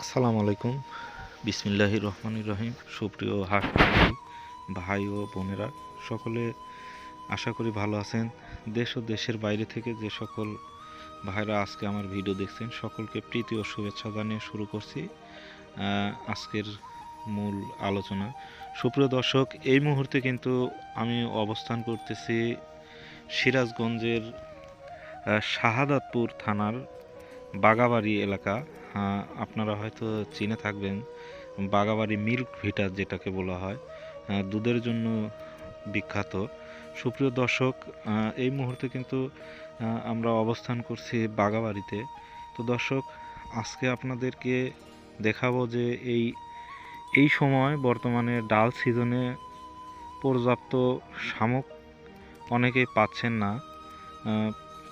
আসসালামু আলাইকুম। বিসমিল্লাহির রহমানির রহিম। সুপ্রিয় হাটবাসী ভাই ও বোনেরা, সকলে আশা করি ভালো আছেন। দেশ ও দেশের বাইরে থেকে যে সকল ভাইরা আজকে আমার ভিডিও দেখছেন, সকলকে প্রীতি ও শুভেচ্ছা জানিয়ে শুরু করছি আজকের মূল আলোচনা। সুপ্রিয় দর্শক, এই মুহূর্তে কিন্তু আমি অবস্থান করতেছি সিরাজগঞ্জের শাহাদাতপুর থানার বাগাবাড়ি এলাকা। আপনারা হয়তো চিনে থাকবেন বাগাবাড়ি মিল্ক ভিটা যেটাকে বলা হয়, দুধের জন্য বিখ্যাত। সুপ্রিয় দর্শক, এই মুহূর্তে কিন্তু আমরা অবস্থান করছি বাগাবাড়িতে। তো দর্শক, আজকে আপনাদেরকে দেখাবো যে এই সময় বর্তমানে ডাল সিজনে পর্যাপ্ত শামুক অনেকেই পাচ্ছেন না।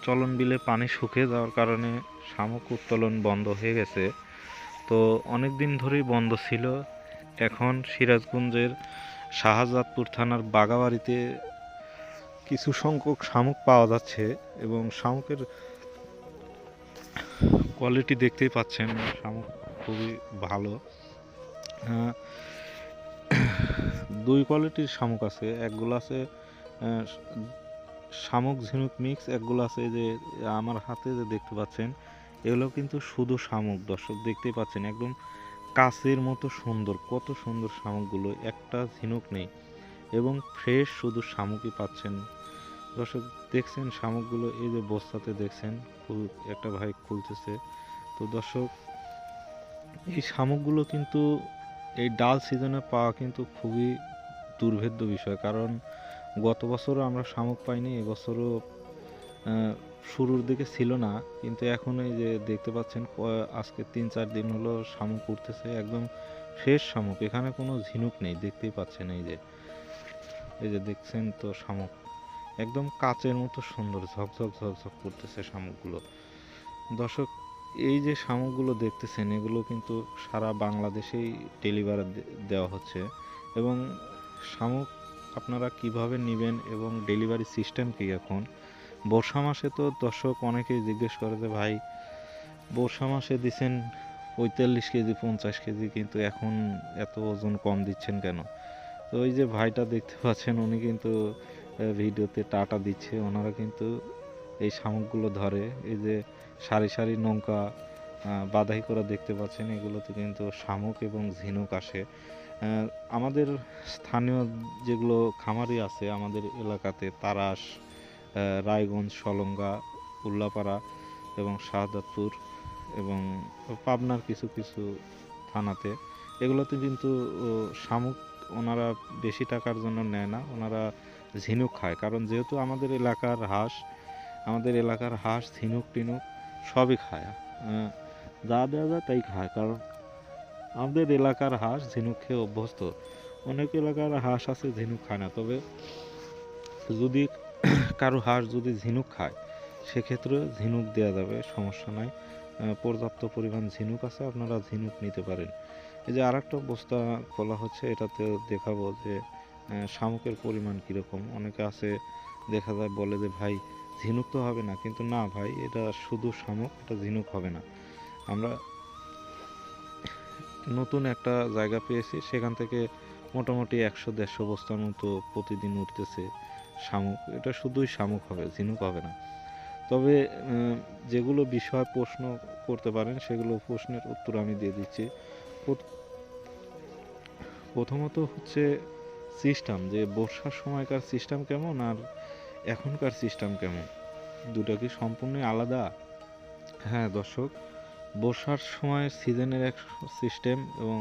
চলন বিলে পানি শুকিয়ে যাওয়ার কারণে শামুক উত্তোলন বন্ধ হয়ে গেছে। তো অনেক দিন ধরেই বন্ধ ছিল। এখন সিরাজগঞ্জের শাহজাদপুর থানার বাগাবাড়িতে কিছু সংখ্যক শামুক পাওয়া যাচ্ছে এবং শামুকের কোয়ালিটি দেখতেই পাচ্ছেন, শামুক খুবই ভালো। দুই কোয়ালিটির শামুক আছে, একগুলো আছে শামুক ঝিনুক মিক্স, একগুলো আছে যে আমার হাতে যে দেখতে পাচ্ছেন, এগুলো কিন্তু শুধু শামুক। দর্শক দেখতেই পাচ্ছেন একদম কাচের মতো সুন্দর, কত সুন্দর শামুকগুলো, একটা ঝিনুক নেই এবং ফ্রেশ শুধু শামুকই পাচ্ছেন। দর্শক দেখছেন শামুকগুলো, এই যে বস্তাতে দেখছেন একটা ভাই খুলতেছে। তো দর্শক, এই শামুকগুলো কিন্তু এই ডাল সিজনে পাওয়া কিন্তু খুবই দুর্ভেদ্য বিষয়, কারণ গত বছরও আমরা শামুক পাইনি, এবছরও শুরুর দিকে ছিল না, কিন্তু এখন এই যে দেখতে পাচ্ছেন আজকে 3-4 দিন হলো শামুক উঠতেছে, একদম ফ্রেশ শামুক, এখানে কোনো ঝিনুক নেই, দেখতেই পাচ্ছেন। এই যে দেখছেন তো শামুক একদম কাচের মতো সুন্দর, ঝকঝক ঝকঝক করতেছে শামুকগুলো। দর্শক, এই যে শামুকগুলো দেখতেছেন, এগুলো কিন্তু সারা বাংলাদেশেই ডেলিভারি দেওয়া হচ্ছে। এবং শামুক আপনারা কিভাবে নেবেন এবং ডেলিভারি সিস্টেম কি? এখন বর্ষা মাসে তো দর্শক অনেকেই জিজ্ঞেস করে যে ভাই, বর্ষা মাসে দিচ্ছেন 45 কেজি 50 কেজি, কিন্তু এখন এত ওজন কম দিচ্ছেন কেন? তো ওই যে ভাইটা দেখতে পাচ্ছেন, উনি কিন্তু ভিডিওতে টাটা দিচ্ছে, ওনারা কিন্তু এই শামুকগুলো ধরে। এই যে সারি সারি নৌকা বাধাই করা দেখতে পাচ্ছেন, এগুলোতে কিন্তু শামুক এবং ঝিনুক আসে। আমাদের স্থানীয় যেগুলো খামারি আছে আমাদের এলাকাতে, তারাস, রায়গঞ্জ, সলঙ্গা, উল্লাপাড়া এবং শাহাদাতপুর এবং পাবনার কিছু কিছু থানাতে, এগুলোতে কিন্তু শামুক ওনারা বেশি টাকার জন্য নেয় না, ওনারা ঝিনুক খায়। কারণ যেহেতু আমাদের এলাকার হাঁস ঝিনুক টিনুক সবই খায়, যা দেওয়া যায় তাই খায়, কারণ আমাদের এলাকার হাঁস ঝিনুক খেয়ে অভ্যস্ত। অনেক এলাকার হাঁস আছে ঝিনুক খায় না, তবে যদি কারো হাঁস যদি ঝিনুক খায়, সেক্ষেত্রে ঝিনুক দেওয়া যাবে, সমস্যা নাই। পর্যাপ্ত পরিমাণ ঝিনুক আছে, আপনারা ঝিনুক নিতে পারেন। এই যে আরেকটা বস্তা খোলা হচ্ছে, এটাতে দেখাবো যে শামুকের পরিমাণ কীরকম। অনেকে আছে দেখা যায় বলে যে ভাই ঝিনুক তো হবে না, কিন্তু না ভাই, এটা শুধু শামুক, এটা ঝিনুক হবে না। আমরা নতুন একটা জায়গা পেয়েছি, সেখান থেকে মোটামুটি 100-150 বস্তার মতো প্রতিদিন উঠতেছে শামুক। এটা শুধুই শামুক হবে, ঝিনুক হবে না। তবে যেগুলো বিষয় প্রশ্ন করতে পারেন, সেগুলো প্রশ্নের উত্তর আমি দিয়ে দিচ্ছি। প্রথমত হচ্ছে সিস্টেম, যে বর্ষার সময়কার সিস্টেম কেমন আর এখনকার সিস্টেম কেমন, দুটো কি সম্পূর্ণই আলাদা? হ্যাঁ দর্শক, বর্ষার সময় সিজনের এক সিস্টেম এবং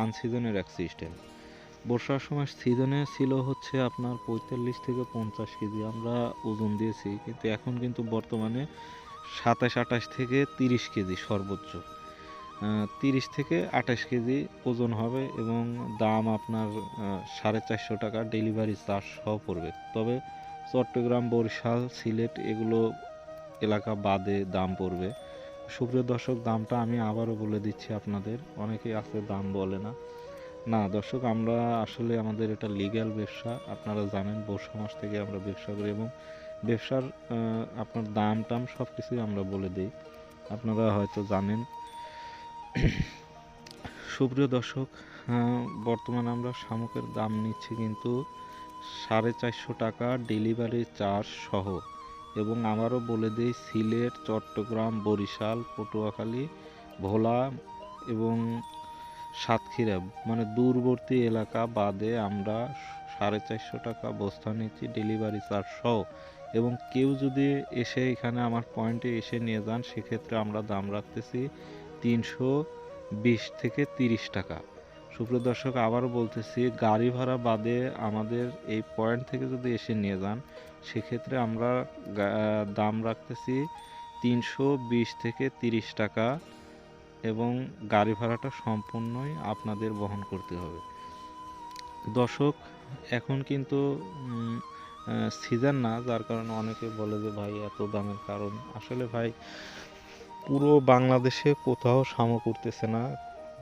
আনসিজনের এক সিস্টেম। বর্ষার সময় সিজনে ছিল হচ্ছে আপনার 45 থেকে 50 কেজি আমরা ওজন দিয়েছি, কিন্তু এখন কিন্তু বর্তমানে 27-28 থেকে 30 কেজি সর্বোচ্চ, 30 থেকে 28 কেজি ওজন হবে এবং দাম আপনার 450 টাকা ডেলিভারি চার্জ সহ পড়বে। তবে চট্টগ্রাম, বরিশাল, সিলেট এগুলো এলাকা বাদে দাম পড়বে। সুপ্রিয় দর্শক, দামটা আমি আবারও বলে দিচ্ছি আপনাদের, অনেকেই আছে দাম বলে না। না দর্শক, আমরা আসলে আমাদের এটা লিগ্যাল ব্যবসা, আপনারা জানেন বর্ষা মাস থেকে আমরা ব্যবসা করি এবং ব্যবসার আপনার দাম টাম সব কিছুই আমরা বলে দিই, আপনারা হয়তো জানেন। সুপ্রিয় দর্শক, বর্তমানে আমরা শামুকের দাম নিচ্ছি কিন্তু 450 টাকা ডেলিভারি চার্জ সহ। এবং আবারও বলে দিই, সিলেট, চট্টগ্রাম, বরিশাল, পটুয়াখালী, ভোলা এবং সাতক্ষীরা মানে দূরবর্তী এলাকা বাদে আমরা 450 টাকা বস্তা নিচ্ছি ডেলিভারি চার্জ সহ। এবং কেউ যদি এসে এখানে আমার পয়েন্টে এসে নিয়ে যান, সেক্ষেত্রে আমরা দাম রাখতেছি 320 থেকে 30 টাকা। সুপ্রিয় দর্শক, আবারও বলতেছি, গাড়ি ভাড়া বাদে আমাদের এই পয়েন্ট থেকে যদি এসে নিয়ে যান, সেক্ষেত্রে আমরা দাম রাখতেছি 320 থেকে 30 টাকা এবং গাড়ি ভাড়াটা সম্পূর্ণই আপনাদের বহন করতে হবে। দর্শক, এখন কিন্তু সিজন না, যার কারণে অনেকে বলে যে ভাই এত দামের কারণ। আসলে ভাই পুরো বাংলাদেশে কোথাও শামুক উঠতেছে না।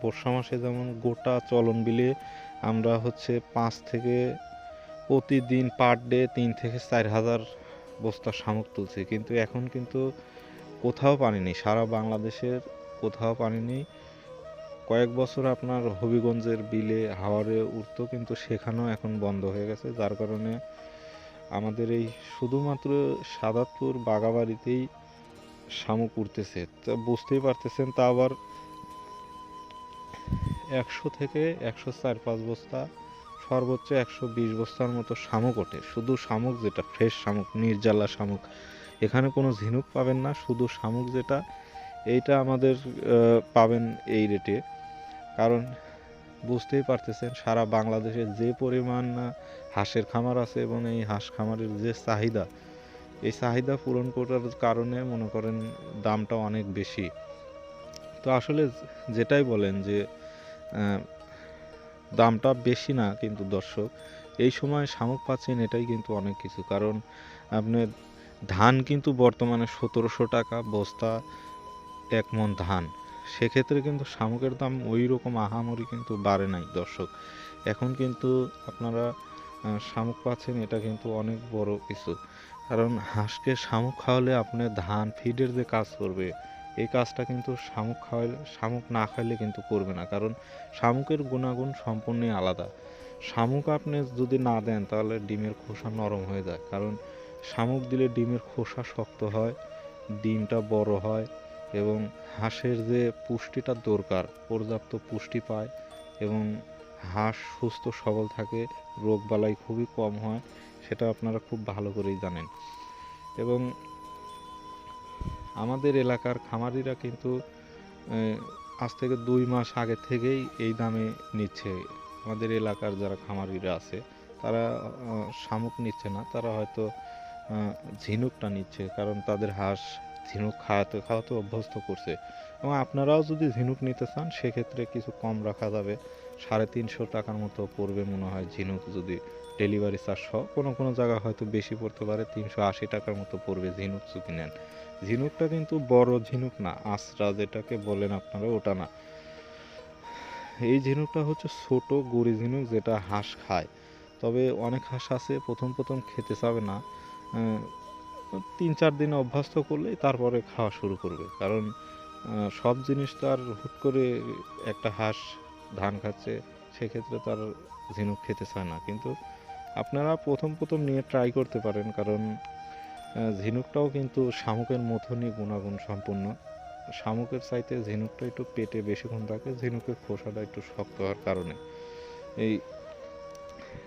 বর্ষা মাসে যেমন গোটা চলন বিলে আমরা 5 থেকে প্রতিদিন পার ডে 3 থেকে 4 হাজার বস্তা শামুক তুলছি, কিন্তু এখন কিন্তু কোথাও পানি নেই, সারা বাংলাদেশের কোথাও পানি নেই। কয়েক বছর আপনার হবিগঞ্জের বিলে হাওরে উঠতো, কিন্তু সেখানেও এখন বন্ধ হয়ে গেছে, যার কারণে আমাদের এই শুধুমাত্র সাদাতপুর বাগাবাড়িতেই শামুক উঠতেছে। তা বুঝতেই পারতেছেন, তা আবার 100 থেকে 104-5 বস্তা, সর্বোচ্চ 120 বস্তার মতো শামুক ওঠে। শুধু শামুক, যেটা ফ্রেশ শামুক, নির্জালা শামুক, এখানে কোনো ঝিনুক পাবেন না, শুধু শামুক যেটা, এইটা আমাদের পাবেন এই রেটে। কারণ বুঝতেই পারতেছেন সারা বাংলাদেশে যে পরিমাণ হাঁসের খামার আছে এবং এই হাঁস খামারের যে চাহিদা, এই চাহিদা পূরণ করার কারণে মনে করেন দামটা অনেক বেশি। তো আসলে যেটাই বলেন যে দামটা বেশি না, কিন্তু দর্শক এই সময় শামুক পাচ্ছেন, এটাই কিন্তু অনেক কিছু। কারণ আপনার ধান কিন্তু বর্তমানে 1700 টাকা বস্তা 1 মণ ধান, সেক্ষেত্রে কিন্তু শামুকের দাম ওই রকম আহামরি কিন্তু বাড়ে নাই দর্শক। এখন কিন্তু আপনারা শামুক পাচ্ছেন, এটা কিন্তু অনেক বড় কিছু। কারণ হাঁসকে শামুক খাওয়ালে আপনি ধান ফিডের যে কাজ করবে, এই কাজটা কিন্তু শামুক না খাইলে কিন্তু করবে না। কারণ শামুকের গুণাগুণ সম্পূর্ণই আলাদা। শামুক আপনি যদি না দেন, তাহলে ডিমের খোসা নরম হয়ে যায়। কারণ শামুক দিলে ডিমের খোসা শক্ত হয়, ডিমটা বড় হয় এবং হাঁসের যে পুষ্টিটা দরকার, পর্যাপ্ত পুষ্টি পায় এবং হাঁস সুস্থ সবল থাকে, রোগবালাই খুবই কম হয়, সেটা আপনারা খুব ভালো করেই জানেন। এবং আমাদের এলাকার খামারিরা কিন্তু আজ থেকে 2 মাস আগে থেকেই এই দামে নিচ্ছে। আমাদের এলাকার যারা খামারিরা আছে, তারা শামুক নিচ্ছে না, তারা হয়তো ঝিনুকটা নিচ্ছে, কারণ তাদের হাঁস ঝিনুক খাওয়াতে খাওয়াতে অভ্যস্ত করছে। এবং আপনারাও যদি ঝিনুক নিতে চান, সেক্ষেত্রে কিছু কম রাখা যাবে, 350 টাকার মতো পড়বে মনে হয় ঝিনুক, যদি ডেলিভারি চার্জ সহ। কোনো কোনো জায়গায় হয়তো বেশি পড়তে পারে, 380 টাকার মতো পড়বে ঝিনুক যদি নেন। ঝিনুকটা কিন্তু বড় ঝিনুক না, আঁচড়া যেটাকে বলেন আপনারা, ওটা না। এই ঝিনুকটা ছোট গুড়ি ঝিনুক, যেটা হাঁস খায়। তবে অনেক হাঁস আছে প্রথম প্রথম খেতে চাবে না, 3-4 দিন অভ্যস্ত করলেই তারপরে খাওয়া শুরু করবে। কারণ সব জিনিস তো আর হুট করে, একটা হাঁস ধান খাচ্ছে সেক্ষেত্রে তার ঝিনুক খেতে চায় না। কিন্তু আপনারা প্রথম প্রথম নিয়ে ট্রাই করতে পারেন, কারণ ঝিনুকটাও কিন্তু শামুকের মতনই গুণাগুণ সম্পন্ন। শামুকের চাইতে ঝিনুকটা একটু পেটে বেশিক্ষণ থাকে, ঝিনুকের খোসাটা একটু শক্ত হওয়ার কারণে। এই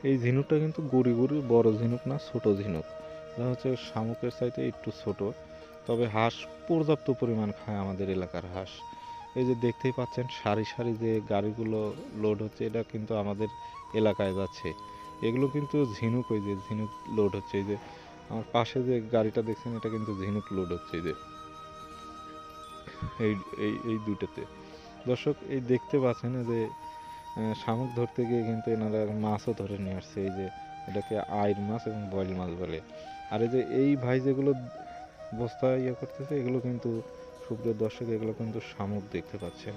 এই ঝিনুকটা কিন্তু গুড়ি গুড়ি, বড় ঝিনুক না, ছোট ঝিনুক। এটা শামুকের চাইতে একটু ছোট। তবে হাঁস পর্যাপ্ত পরিমাণ খায় আমাদের এলাকার হাঁস। এই যে দেখতেই পাচ্ছেন সারি সারি যে গাড়িগুলো লোড হচ্ছে, এটা কিন্তু আমাদের এলাকায় যাচ্ছে। এগুলো কিন্তু ঝিনুক, ওই যে ঝিনুক লোড হচ্ছে। এই যে আমার পাশে যে গাড়িটা দেখছেন, এটা কিন্তু ঝিনুক লোড হচ্ছে। এই যে এই এই এই দুইটাতে দর্শক, এই দেখতে পাচ্ছেন যে শামুক ধরতে গিয়ে কিন্তু এনারা মাছও ধরে নিয়ে আসছে। এই যে এটাকে আইর মাছ এবং বয়েল মাছ বলে। আর এই যে এই ভাই যেগুলো বস্তা করতেছে, এগুলো কিন্তু সুপ্রিয় দর্শক, এগুলো কিন্তু শামুক দেখতে পাচ্ছেন।